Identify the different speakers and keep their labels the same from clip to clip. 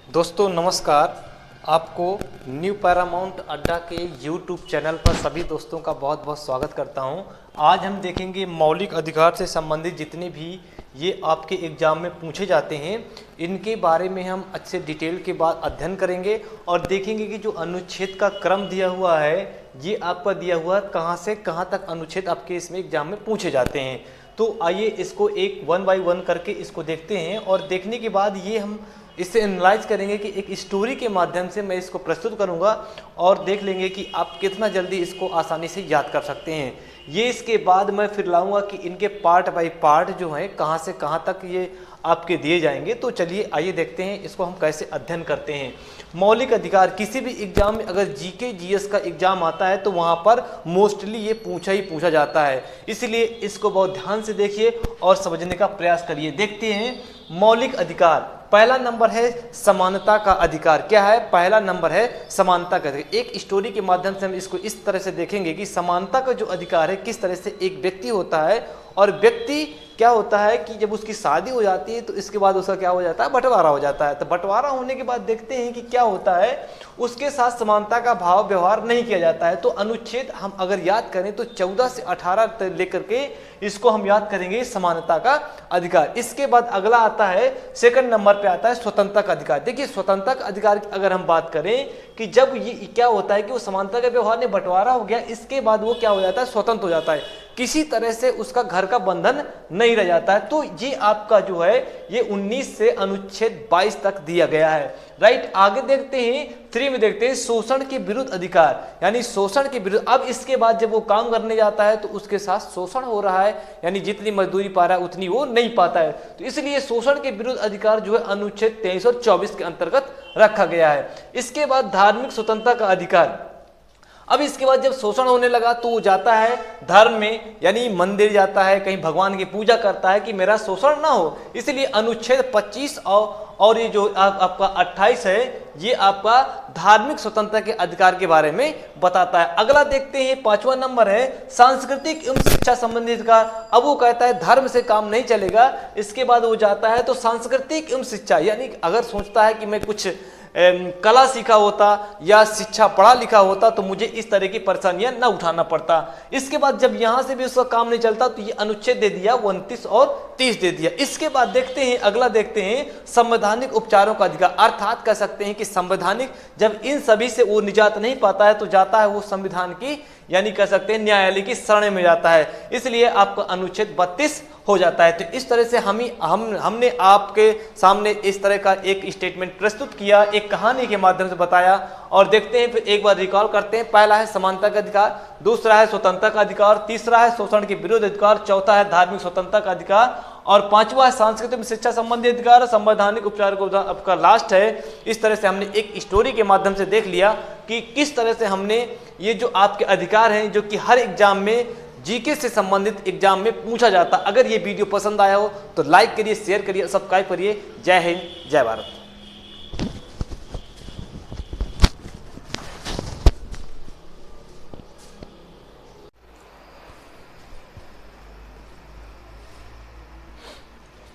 Speaker 1: दोस्तों नमस्कार। आपको न्यू पैरामाउंट अड्डा के यूट्यूब चैनल पर सभी दोस्तों का बहुत बहुत स्वागत करता हूं। आज हम देखेंगे मौलिक अधिकार से संबंधित जितने भी ये आपके एग्ज़ाम में पूछे जाते हैं, इनके बारे में हम अच्छे डिटेल के बाद अध्ययन करेंगे और देखेंगे कि जो अनुच्छेद का क्रम दिया हुआ है ये आपका दिया हुआ कहाँ से कहाँ तक अनुच्छेद आपके इसमें एग्ज़ाम में पूछे जाते हैं। तो आइए इसको एक वन बाय वन करके इसको देखते हैं और देखने के बाद ये हम इससे एनालाइज करेंगे कि एक स्टोरी के माध्यम से मैं इसको प्रस्तुत करूंगा और देख लेंगे कि आप कितना जल्दी इसको आसानी से याद कर सकते हैं। ये इसके बाद मैं फिर लाऊंगा कि इनके पार्ट बाय पार्ट जो है कहाँ से कहाँ तक ये आपके दिए जाएंगे। तो चलिए आइए देखते हैं इसको हम कैसे अध्ययन करते हैं। मौलिक अधिकार किसी भी एग्जाम में अगर जीके जीएस का एग्जाम आता है तो वहाँ पर मोस्टली ये पूछा जाता है, इसलिए इसको बहुत ध्यान से देखिए और समझने का प्रयास करिए। देखते हैं मौलिक अधिकार। पहला नंबर है समानता का अधिकार। क्या है? पहला नंबर है समानता का अधिकार। एक स्टोरी के माध्यम से हम इसको इस तरह से देखेंगे कि समानता का जो अधिकार है किस तरह से एक व्यक्ति होता है और व्यक्ति क्या होता है कि जब उसकी शादी हो जाती है तो इसके बाद उसका क्या हो जाता है, बंटवारा हो जाता है। तो बंटवारा होने के बाद देखते हैं कि क्या होता है, उसके साथ समानता का भाव व्यवहार नहीं किया जाता है। तो अनुच्छेद हम अगर याद करें तो 14 से 18 लेकर के इसको हम याद करेंगे समानता का अधिकार। इसके बाद अगला आता है, सेकंड नंबर पे आता है स्वतंत्रता का अधिकार। देखिए स्वतंत्रता का अधिकार की अगर हम बात करें कि जब ये क्या होता है कि वो समानता के व्यवहार में बंटवारा हो गया, इसके बाद वो क्या हो जाता है, स्वतंत्र हो जाता है, किसी तरह से उसका घर का बंधन नहीं रह जाता है। तो ये आपका जो है ये 19 से अनुच्छेद 22 तक दिया गया है। राइट, आगे देखते हैं 3 में देखते हैं शोषण के विरुद्ध अधिकार, यानी शोषण के विरुद्ध। अब इसके बाद जब वो काम करने जाता है तो उसके साथ शोषण हो रहा है, यानी जितनी मजदूरी पा रहा है उतनी वो नहीं पाता है। तो इसलिए शोषण के विरुद्ध अधिकार जो है अनुच्छेद 23 और 24 के अंतर्गत रखा गया है। इसके बाद धार्मिक स्वतंत्रता का अधिकार। अब इसके बाद जब शोषण होने लगा तो वो जाता है धर्म में, यानी मंदिर जाता है, कहीं भगवान की पूजा करता है कि मेरा शोषण ना हो। इसलिए अनुच्छेद 25 और ये जो आपका 28 है ये आपका धार्मिक स्वतंत्रता के अधिकार के बारे में बताता है। अगला देखते हैं 5वां नंबर है सांस्कृतिक एवं शिक्षा संबंधी अधिकार। अब वो कहता है धर्म से काम नहीं चलेगा, इसके बाद वो जाता है तो सांस्कृतिक एवं शिक्षा, यानी अगर सोचता है कि मैं कुछ कला सीखा होता या शिक्षा पढ़ा लिखा होता तो मुझे इस तरह की परेशानियां ना उठाना पड़ता। इसके बाद जब यहां से भी उसका काम नहीं चलता तो ये अनुच्छेद दे दिया 29 और 30 दे दिया। इसके बाद देखते हैं अगला देखते हैं संवैधानिक उपचारों का अधिकार। अर्थात कह सकते हैं कि संवैधानिक जब इन सभी से वो निजात नहीं पाता है तो जाता है वो संविधान की, यानी कह सकते हैं न्यायालय की शरण में जाता है, इसलिए आपका अनुच्छेद 32 हो जाता है। तो इस तरह से हमने आपके सामने इस तरह का एक स्टेटमेंट प्रस्तुत किया, एक कहानी के माध्यम से बताया और देखते हैं फिर एक बार रिकॉल करते हैं। पहला है समानता का अधिकार, दूसरा है स्वतंत्रता का अधिकार, तीसरा है शोषण के विरुद्ध अधिकार, चौथा है धार्मिक स्वतंत्रता का अधिकार और पांचवा है सांस्कृतिक शिक्षा संबंधी अधिकार, संवैधानिक उपचार को आपका लास्ट है। इस तरह से हमने एक स्टोरी के माध्यम से देख लिया कि किस तरह से हमने ये जो आपके अधिकार हैं जो कि हर एग्जाम में जीके से संबंधित एग्जाम में पूछा जाता। अगर ये वीडियो पसंद आया हो तो लाइक करिए, शेयर करिए, सब्सक्राइब करिए। जय हिंद, जय भारत।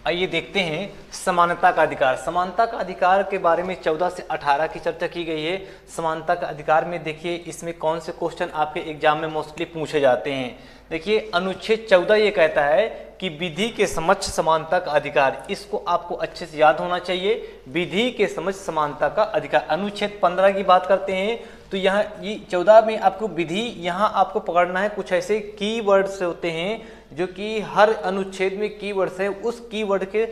Speaker 1: आइए देखते हैं समानता का अधिकार। समानता का अधिकार के बारे में 14 से 18 की चर्चा की गई है। समानता का अधिकार में देखिए इसमें कौन से क्वेश्चन आपके एग्जाम में मोस्टली पूछे जाते हैं। देखिए अनुच्छेद 14 ये कहता है कि विधि के समक्ष समानता का अधिकार, इसको आपको अच्छे से याद होना चाहिए। विधि के समक्ष समानता का अधिकार। अनुच्छेद 15 की बात करते हैं तो यहाँ ये 14 में आपको विधि, यहाँ आपको पकड़ना है कुछ ऐसे कीवर्ड्स होते हैं जो कि हर अनुच्छेद में कीवर्ड्स है, उस कीवर्ड के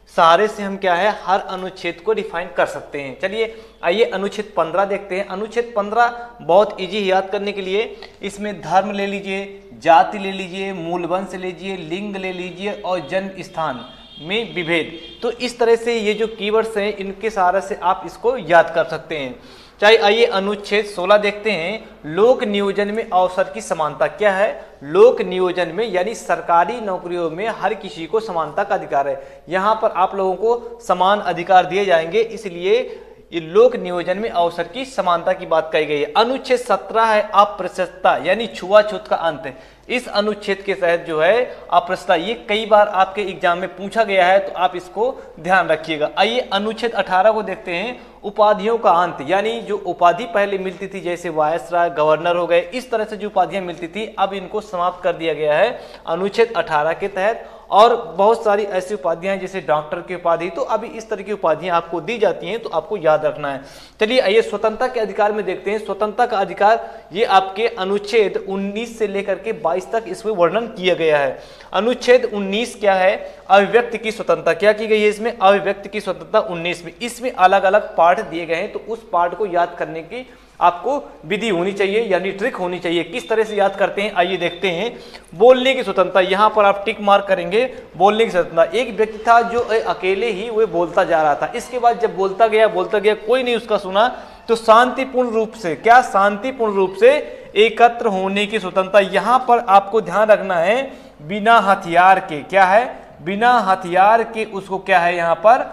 Speaker 1: सहारे से हम क्या है हर अनुच्छेद को डिफाइन कर सकते हैं। चलिए आइए अनुच्छेद 15 देखते हैं। अनुच्छेद 15 बहुत इजी याद करने के लिए, इसमें धर्म ले लीजिए, जाति ले लीजिए, मूल वंश ले लीजिए, लिंग ले लीजिए और जन्म स्थान में विभेद। तो इस तरह से ये जो कीवर्ड्स हैं इनके सहारे से आप इसको याद कर सकते हैं। चाहे आइए अनुच्छेद 16 देखते हैं। लोक नियोजन में अवसर की समानता। क्या है? लोक नियोजन में यानी सरकारी नौकरियों में हर किसी को समानता का अधिकार है। यहाँ पर आप लोगों को समान अधिकार दिए जाएंगे, इसलिए ये लोक नियोजन में अवसर की समानता की बात कही गई है। अनुच्छेद 17 है अस्पृश्यता यानी छुआछूत का अंत। इस अनुच्छेद के तहत जो है अस्पृश्यता, ये कई बार आपके एग्जाम में पूछा गया है, तो आप इसको ध्यान रखिएगा। आइए अनुच्छेद 18 को देखते हैं, उपाधियों का अंत, यानी जो उपाधि पहले मिलती थी जैसे वायसराय, गवर्नर हो गए, इस तरह से जो उपाधियां मिलती थी अब इनको समाप्त कर दिया गया है अनुच्छेद 18 के तहत। और बहुत सारी ऐसी उपाधियां जैसे डॉक्टर की उपाधि, तो अभी इस तरह की उपाधियां आपको दी जाती हैं, तो आपको याद रखना है। चलिए आइए स्वतंत्रता के अधिकार में देखते हैं। स्वतंत्रता का अधिकार ये आपके अनुच्छेद 19 से लेकर के 22 तक इसमें वर्णन किया गया है। अनुच्छेद 19 क्या है? अभिव्यक्ति की स्वतंत्रता। क्या की गई है इसमें? अभिव्यक्ति की स्वतंत्रता 19 में। इसमें अलग अलग पार्ट दिए गए हैं, तो उस पार्ट को याद करने की आपको विधि होनी चाहिए, यानी ट्रिक होनी चाहिए। किस तरह से याद करते हैं आइए देखते हैं। बोलने की स्वतंत्रता, यहां पर आप टिक मार्क करेंगे। बोलने की स्वतंत्रता, एक व्यक्ति था जो अकेले ही वो बोलता जा रहा था, इसके बाद जब बोलता गया कोई नहीं उसका सुना, तो शांतिपूर्ण रूप से, क्या शांतिपूर्ण रूप से एकत्र होने की स्वतंत्रता। यहां पर आपको ध्यान रखना है बिना हथियार के, क्या है? बिना हथियार के उसको क्या है यहां पर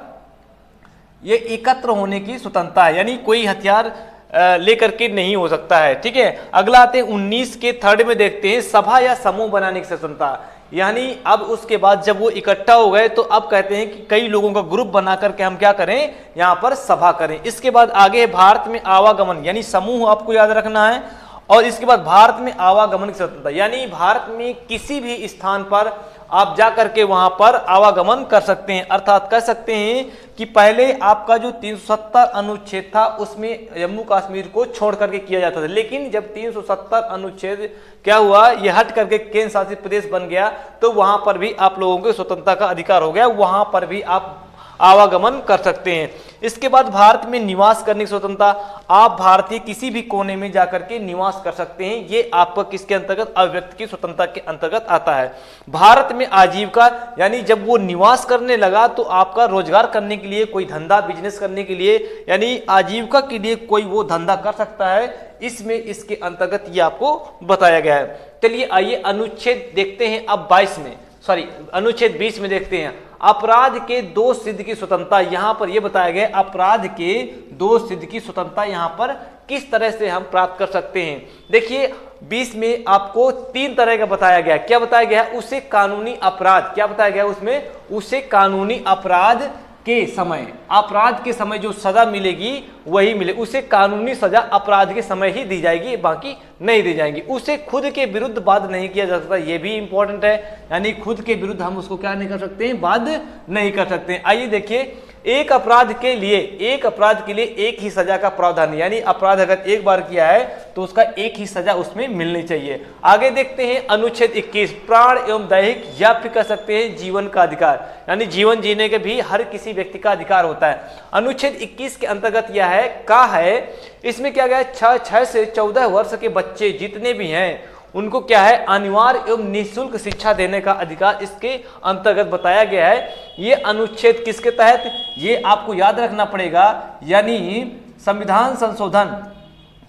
Speaker 1: ये एकत्र होने की स्वतंत्रता है, यानी कोई हथियार लेकर के नहीं हो सकता है। ठीक है, अगला आते हैं 19 के थर्ड में देखते हैं, सभा या समूह बनाने की स्वतंत्रता। यानी अब उसके बाद जब वो इकट्ठा हो गए तो अब कहते हैं कि कई लोगों का ग्रुप बना करके हम क्या करें, यहाँ पर सभा करें। इसके बाद आगे भारत में आवागमन, यानी समूह आपको याद रखना है। और इसके बाद भारत में आवागमन की स्वतंत्रता, यानी भारत में किसी भी स्थान पर आप जा करके वहां पर आवागमन कर सकते हैं। अर्थात कह सकते हैं कि पहले आपका जो 370 अनुच्छेद था उसमें जम्मू कश्मीर को छोड़ करके किया जाता था, लेकिन जब 370 अनुच्छेद क्या हुआ, यह हट करके केंद्र शासित प्रदेश बन गया, तो वहां पर भी आप लोगों को स्वतंत्रता का अधिकार हो गया, वहां पर भी आप आवागमन कर सकते हैं। इसके बाद भारत में निवास करने की स्वतंत्रता, आप भारतीय किसी भी कोने में जाकर के निवास कर सकते हैं, ये आपका किसके अंतर्गत? अभिव्यक्ति की स्वतंत्रता के अंतर्गत आता है। भारत में आजीविका, यानी जब वो निवास करने लगा तो आपका रोजगार करने के लिए, कोई धंधा बिजनेस करने के लिए, यानी आजीविका के लिए कोई वो धंधा कर सकता है, इसमें इसके अंतर्गत ये आपको बताया गया है। चलिए आइए अनुच्छेद देखते हैं अब 22 में, अनुच्छेद 20 में देखते हैं, अपराध के दोष सिद्ध की स्वतंत्रता। यहां पर यह बताया गया अपराध के दोष सिद्ध की स्वतंत्रता यहां पर किस तरह से हम प्राप्त कर सकते हैं। देखिए 20 में आपको 3 तरह का बताया गया। क्या बताया गया? उसे कानूनी अपराध, क्या बताया गया उसमें? उसे कानूनी अपराध के समय, अपराध के समय जो सजा मिलेगी वही मिले, उसे कानूनी सजा अपराध के समय ही दी जाएगी, बाकी नहीं दी जाएगी। उसे खुद के विरुद्ध वाद नहीं किया जा सकता, ये भी इंपॉर्टेंट है, यानी खुद के विरुद्ध हम उसको क्या नहीं कर सकते हैं, वाद नहीं कर सकते हैं। आइए देखिए, एक अपराध के लिए एक ही सजा का प्रावधान, यानी अपराध अगर एक बार किया है तो उसका एक ही सजा उसमें मिलनी चाहिए। आगे देखते हैं अनुच्छेद 21, प्राण एवं दैहिक या फिर कह सकते हैं जीवन का अधिकार, यानी जीवन जीने के भी हर किसी व्यक्ति का अधिकार होता है। अनुच्छेद 21 के अंतर्गत यह है का है, इसमें क्या गया, 6 से 14 वर्ष के बच्चे जितने भी हैं उनको क्या है, अनिवार्य एवं निःशुल्क शिक्षा देने का अधिकार इसके अंतर्गत बताया गया है। ये अनुच्छेद किसके तहत, ये आपको याद रखना पड़ेगा, यानी संविधान संशोधन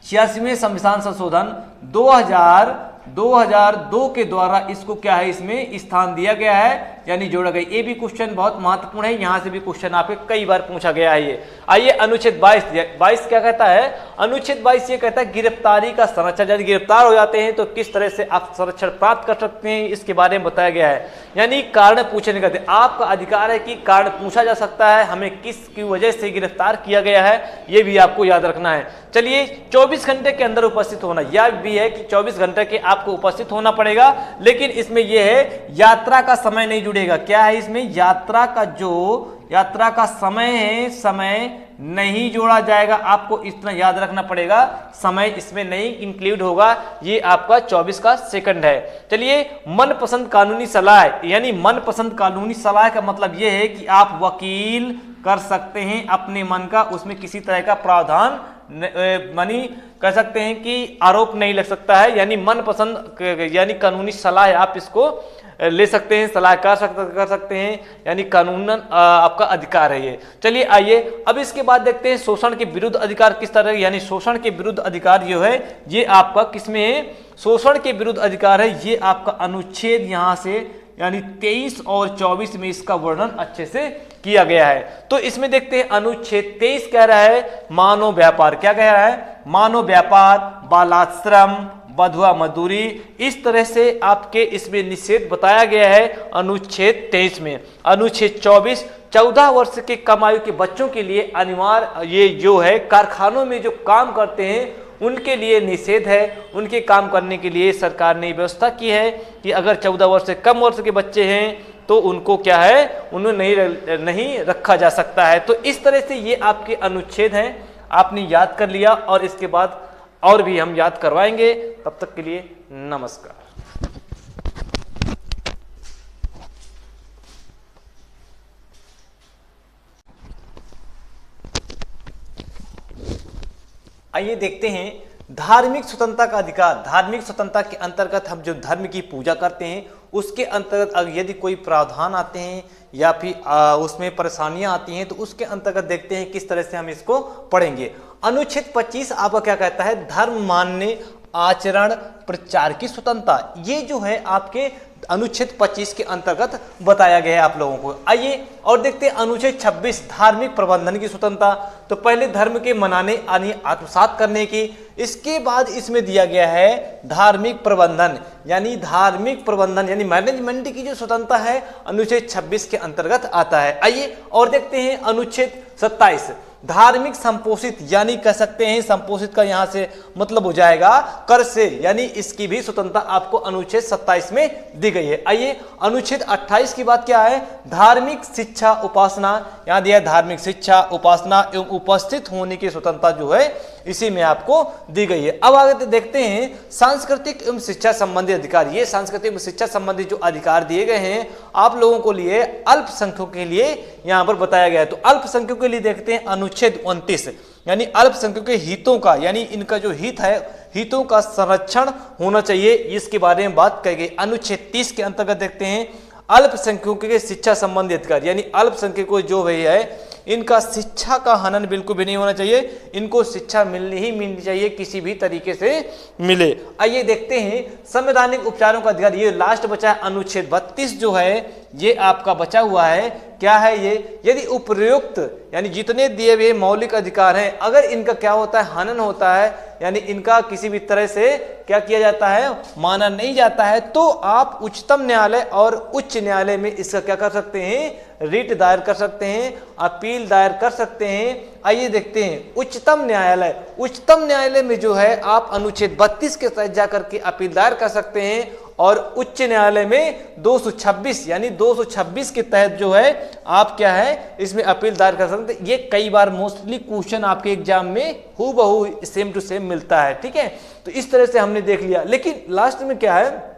Speaker 1: 86वें संविधान संशोधन 2002 के द्वारा इसको क्या है, इसमें स्थान दिया गया है, यानी जोड़ा गया। ये भी क्वेश्चन बहुत महत्वपूर्ण है, यहां से भी क्वेश्चन आपके कई बार पूछा गया है ये। आइए अनुच्छेद 22 क्या कहता है? अनुच्छेद 22 ये कहता है गिरफ्तारी का संरक्षण, यदि गिरफ्तार हो जाते हैं तो किस तरह से आप संरक्षण प्राप्त कर सकते हैं, इसके बारे में बताया गया है। यानी कारण पूछने का आपका अधिकार है कि कारण पूछा जा सकता है, हमें किसकी वजह से गिरफ्तार किया गया है, ये भी आपको याद रखना है। चलिए 24 घंटे के अंदर उपस्थित होना, यह भी है कि 24 घंटे के आपको उपस्थित होना पड़ेगा, लेकिन इसमें यह है यात्रा का समय नहीं जुड़ेगा। क्या है इसमें? यात्रा का समय है, समय नहीं जोड़ा जाएगा, आपको इतना याद रखना पड़ेगा, समय इसमें नहीं इंक्लूड होगा, ये आपका 24 का सेकंड है। चलिए मनपसंद कानूनी सलाह, यानी मनपसंद कानूनी सलाह का मतलब यह है कि आप वकील कर सकते हैं अपने मन का, उसमें किसी तरह का प्रावधान मानी कह सकते हैं कि आरोप नहीं लग सकता है, यानी मनपसंद यानी कानूनी सलाह है, आप इसको ले सकते हैं, सलाह कर सकते हैं, यानी कानूनन आपका अधिकार है ये। चलिए आइए अब इसके बाद देखते हैं शोषण के विरुद्ध अधिकार किस तरह, यानी शोषण के विरुद्ध अधिकार जो है ये आपका किसमें है, शोषण के विरुद्ध अधिकार है, ये आपका अनुच्छेद यहाँ से यानी 23 और 24 में इसका वर्णन अच्छे से किया गया है। तो इसमें देखते हैं अनुच्छेद 23 कह रहा है मानव व्यापार, क्या कह रहा है, मानव व्यापार, बालाश्रम, बधुआ मजदूरी, इस तरह से आपके इसमें निषेध बताया गया है अनुच्छेद 23 में। अनुच्छेद 24 14 वर्ष के कम आयु के बच्चों के लिए अनिवार्य, ये जो है कारखानों में जो काम करते हैं उनके लिए निषेध है। उनके काम करने के लिए सरकार ने व्यवस्था की है कि अगर 14 वर्ष से कम वर्ष के बच्चे हैं तो उनको क्या है, उन्हें नहीं रखा जा सकता है। तो इस तरह से ये आपके अनुच्छेद हैं, आपने याद कर लिया और इसके बाद और भी हम याद करवाएंगे। तब तक के लिए नमस्कार। आइए देखते हैं धार्मिक स्वतंत्रता का अधिकार। धार्मिक स्वतंत्रता के अंतर्गत हम जो धर्म की पूजा करते हैं उसके अंतर्गत अगर यदि कोई प्रावधान आते हैं या फिर उसमें परेशानियां आती हैं तो उसके अंतर्गत देखते हैं किस तरह से हम इसको पढ़ेंगे। अनुच्छेद 25 आपका क्या कहता है, धर्म मान्य आचरण प्रचार की स्वतंत्रता। ये जो है आपके अनुच्छेद 25 के अंतर्गत बताया गया है आप लोगों को। आइए और देखते हैं अनुच्छेद 26 धार्मिक प्रबंधन की स्वतंत्रता। तो पहले धर्म के मनाने यानी आत्मसात करने की, इसके बाद इसमें दिया गया है धार्मिक प्रबंधन यानी मैनेजमेंट की जो स्वतंत्रता है अनुच्छेद 26 के अंतर्गत आता है। आइए और देखते हैं अनुच्छेद 27 धार्मिक संपोषित, यानी कह सकते हैं संपोषित का यहां से मतलब हो जाएगा कर से, यानी इसकी भी स्वतंत्रता आपको अनुच्छेद 27 में दी गई है। आइए अनुच्छेद 28 की बात क्या है, धार्मिक शिक्षा उपासना, यहां दिया धार्मिक शिक्षा उपासना एवं उपस्थित होने की स्वतंत्रता जो है इसी में आपको दी गई है। अब आगे देखते हैं सांस्कृतिक एवं शिक्षा संबंधी अधिकार। ये सांस्कृतिक एवं शिक्षा संबंधी जो अधिकार दिए गए हैं आप लोगों को लिए अल्पसंख्यकों के लिए यहां पर बताया गया है। तो अल्पसंख्यकों के लिए देखते हैं अनुच्छेद 29 यानी अल्पसंख्यकों के हितों का, यानी इनका जो हित है हितों का संरक्षण होना चाहिए, इसके बारे में बात कही गई। अनुच्छेद 30 के अंतर्गत देखते हैं अल्पसंख्यकों के शिक्षा संबंधी अधिकार, यानी अल्पसंख्यकों जो है इनका शिक्षा का हनन बिल्कुल भी नहीं होना चाहिए, इनको शिक्षा मिलनी चाहिए, किसी भी तरीके से मिले। आइए देखते हैं संवैधानिक उपचारों का अधिकार। ये लास्ट बचा है अनुच्छेद 32 जो है ये आपका बचा हुआ है। क्या है ये, यदि उपयुक्त यानी जितने दिए हुए मौलिक अधिकार हैं अगर इनका क्या होता है, हनन होता है, यानी इनका किसी भी तरह से क्या किया जाता है, माना नहीं जाता है, तो आप उच्चतम न्यायालय और उच्च न्यायालय में इसका क्या कर सकते हैं, रिट दायर कर सकते हैं, अपील दायर कर सकते हैं। आइए देखते हैं उच्चतम न्यायालय में जो है आप अनुच्छेद 32 के तहत जाकर के अपील दायर कर सकते हैं और उच्च न्यायालय में 226 यानी 226 के तहत जो है आप क्या है इसमें अपील दायर कर सकते हैं। ये कई बार मोस्टली क्वेश्चन आपके एग्जाम में हूबहू सेम टू सेम मिलता है, ठीक है। तो इस तरह से हमने देख लिया, लेकिन लास्ट में क्या है,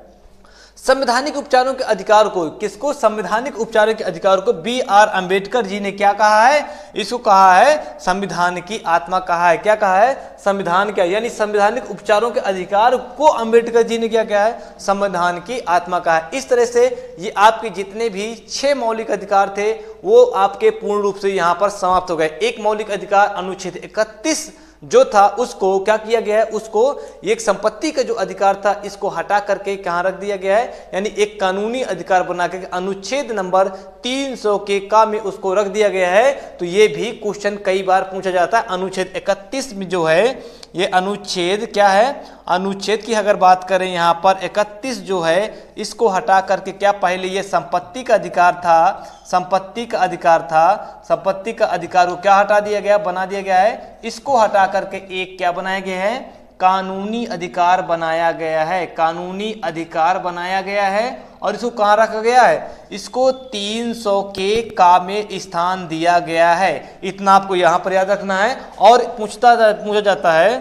Speaker 1: संवैधानिक उपचारों के अधिकार को, किसको, संवैधानिक उपचारों के अधिकार को बी.आर. अम्बेडकर जी ने क्या कहा है, इसको कहा है संविधान की आत्मा कहा है। क्या कहा है, संविधान क्या, यानी संवैधानिक उपचारों के अधिकार को अम्बेडकर जी ने क्या कहा है, संविधान की आत्मा कहा है। इस तरह से ये आपके जितने भी 6 मौलिक अधिकार थे वो आपके पूर्ण रूप से यहाँ पर समाप्त हो गए। एक मौलिक अधिकार अनुच्छेद 31 जो था उसको क्या किया गया है, उसको एक संपत्ति का जो अधिकार था इसको हटा करके कहाँ रख दिया गया है, यानी एक कानूनी अधिकार बना के अनुच्छेद नंबर 300 के का में उसको रख दिया गया है। तो ये भी क्वेश्चन कई बार पूछा जाता है। अनुच्छेद 31 में जो है ये अनुच्छेद क्या है, अनुच्छेद की अगर बात करें यहाँ पर 31 जो है इसको हटा करके क्या, पहले ये संपत्ति का अधिकार था, संपत्ति का अधिकार को क्या हटा दिया गया, बना दिया गया है, इसको हटा करके एक क्या बनाया गया है, कानूनी अधिकार बनाया गया है, कानूनी अधिकार बनाया गया है। और इसको कहाँ रखा गया है, इसको 300 के का में स्थान दिया गया है। इतना आपको यहाँ पर याद रखना है। और पूछा जाता है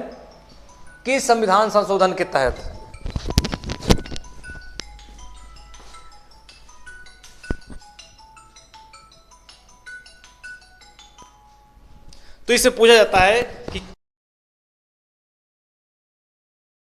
Speaker 1: कि संविधान संशोधन के तहत तो इससे पूछा जाता है कि